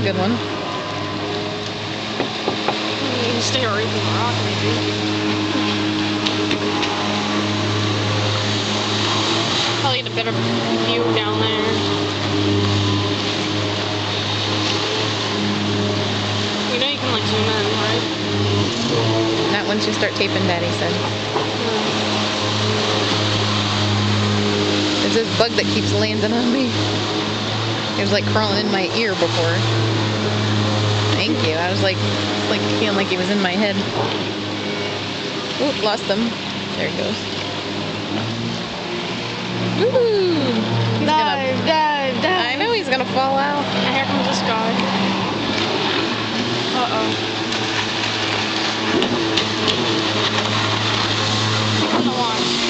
good one. You can stay away from the rock, maybe. Probably get a better view down there. You know you can like zoom in, right? Not once you start taping, Daddy said. There's this bug that keeps landing on me. It was like crawling in my ear before. Thank you. I was like feeling like he was in my head. Oop, lost him. There he goes. Woohoo! Dive. I know he's gonna fall out. And here comes this guy. Uh-oh. I'm gonna watch.